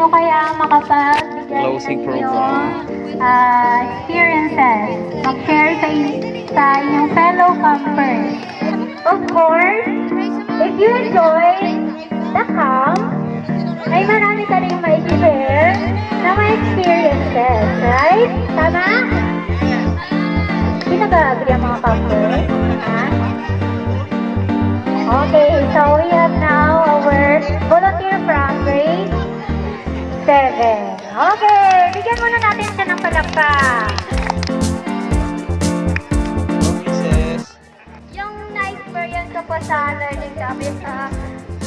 Sino kaya makapagbigay Closing ng program. experiences? Mag-share sa inyong fellow campers. Of course, if you enjoy the camp, ay marami ka rin ma-share na mga experiences, right? Tama? Hindi nag-agree ang mga campers? Ha? Okay, so we have now our volunteer from grade 7. Okay, bigyan muna natin siya ng palakpak. Yung na-experience ko po sa learning camp is,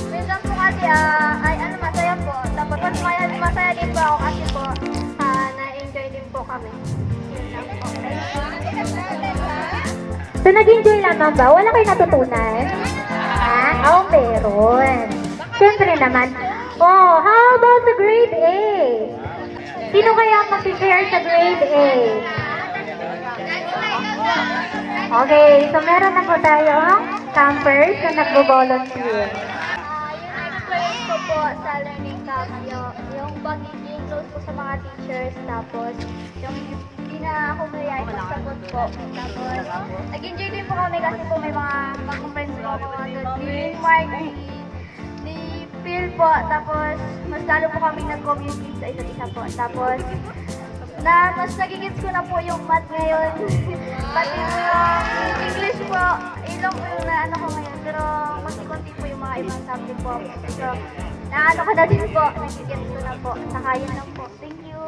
minsan po kasi, masaya po. Tapos masaya din po ako kasi po, na-enjoy din po kami. Yun lang po. So, nag-enjoy lamang ba? Wala kayo natutunan? Oo, meron. Siyempre naman. Oh, how about the grade A? Sino kaya mag-share sa grade A? Okay, so meron na po tayong campers na nagbo-volunteer. Yung experience ko po sa learning camp, yung pagiging close po sa mga teachers, tapos yung hindi na ako mayay pagsagot po. Tapos, nag-enjoy din po kami kasi po may mga mag-friends po ako ni Mark, ni Phil po. Tapos, mas lalo po kami nag-communicate sa isa't isa po. Tapos, mas nagigits ko na po yung math ngayon. Pati yung English po, ilong po yung naano ko ngayon. Pero, konti-konti po yung mga ibang subject po. So, naano ko na din po, nagigits ko na po. Saka yun lang po. Thank you.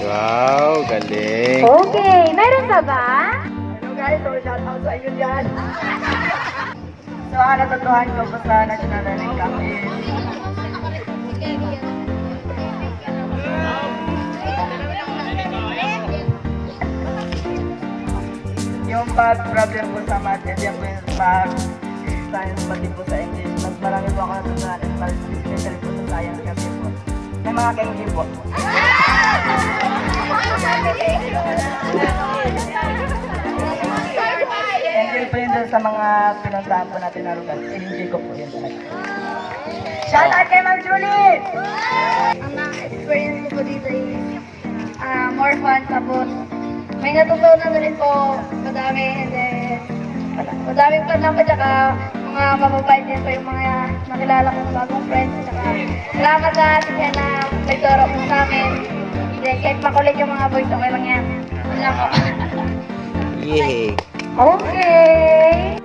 Wow, galing. Okay, meron ka ba? Hello guys, so shout out sa inyo dyan. So, ang natutuhan ko po sa National Learning Camp is yung math problem po sa math, and yan po yung math, science, pati po sa English. Mas marami po ako natutunan, especially po sa science kasi po. May mga ka-hindi po. Enjoy po yun sa mga pinuntahan po natin na lugar. Enjoy ko po yun talaga. Shout out kay Ma'am Julie! Ang na-experience ko po dito is more fun. Tapos, may natutunan na rin po madami. And then, madaming fun lang po. Tsaka, mga mababait din po yung mga nakilala kong bagong friends. Tsaka, salamat sa atin yan na may turo po sa amin. Then, kahit makulit yung mga boys, okay lang yan. Wala po. Yay. Okay!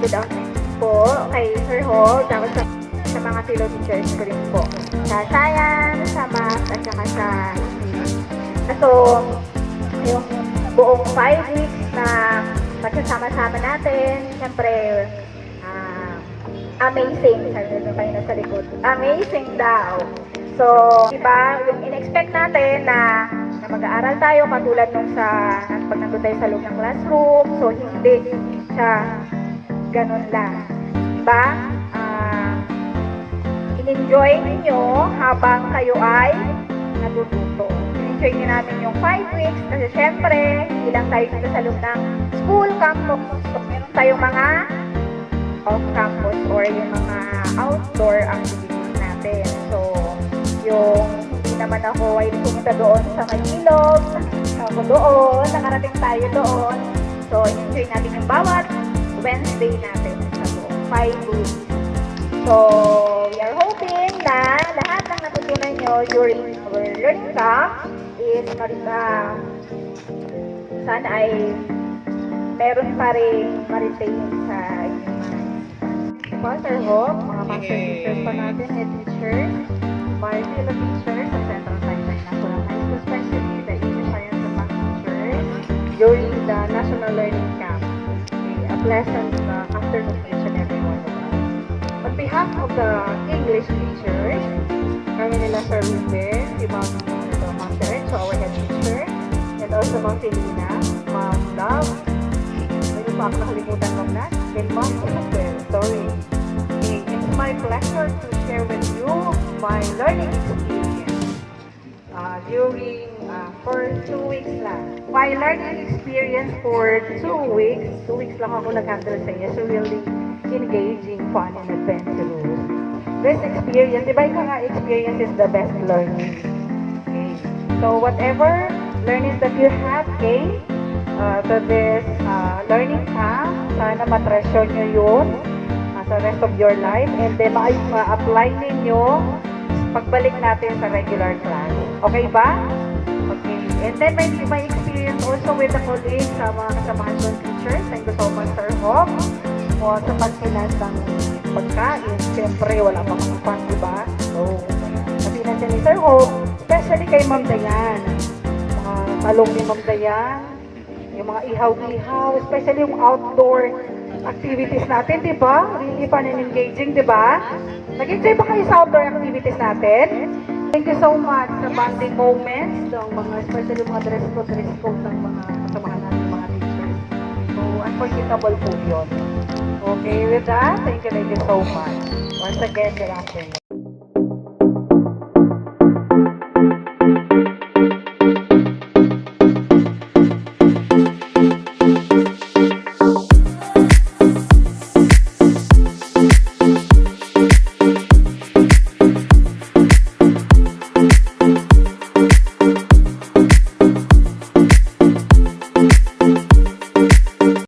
Good afternoon po kay Sir Hall, tapos sa mga fellow teachers ko rin po. Sa science, sa math, at saka sa English. So, yung buong 5 weeks na magsasama-sama natin, siyempre, amazing. Sabi na kayo nasa likod. Amazing daw. So, diba, yung in-expect natin na mag-aaral tayo katulad nung pag nandun tayo sa loob ng classroom. So, hindi siya ganun lang. Diba? In-enjoy ninyo habang kayo ay natututo. In-enjoy din natin yung 5 weeks kasi syempre, hindi lang tayo dito sa loob ng school, campus. So, meron tayong mga off-campus or yung mga outdoor activities natin. So, yung hindi naman ako ay pumunta doon sa Maynilog, ako doon, nakarating tayo doon. So, enjoy natin yung bawat Wednesday natin sa buong 5 weeks. So, we are hoping na lahat ng natutunan nyo during our learning camp is sana ay meron pa rin ma-retain sa inyong mind. Sir Hope, mga master teachers pa natin, head teachers, my fellow teachers sa Central Taytay National High School, especially the English Science and Math teachers during the National Learning Camp. A pleasant afternoon to each and every one of us. On behalf of the English teachers, kami nila Sir Ruben, si Ma'am Terecho, our head teacher, and also Ma'am Felina, Ma'am Love, mayroon pa ako nakalimutan Ma'am Nat, and Ma'am Isabel, sorry. It's my pleasure to share with you my learning experience during for 2 weeks lang. My learning experience for 2 weeks lang ako nag-handle sa inyo. So really engaging, fun, and adventurous. this experience, di ba ikaw nga, experience is the best learning. Okay. So whatever learnings that you have gained to this learning camp, sana matreasure nyo yun sa rest of your life, and then ma-apply ninyo pagbalik natin sa regular class. Okay ba? Okay. And then may experience also with the colleagues sa mga kasamahan ng teachers. Thank you so much, Sir Hop. O sa pagpinas ng pagkain. Siyempre, wala pa mga fun, di ba? So, napinas siya ni Sir Hop. Especially kay Ma'am Dayan. Mga talong ni Ma'am Dayan. Yung mga ihaw-ihaw. Especially yung outdoor activities natin, di ba? Really fun and engaging, di ba? Nag-enjoy ba kayo sa outdoor activities natin? Thank you so much sa bonding moments, ng mga, especially mga dress code ng mga kasamahan natin, mga teachers. So, unforgettable po yun. Okay, with that, thank you so much. Once again, good afternoon.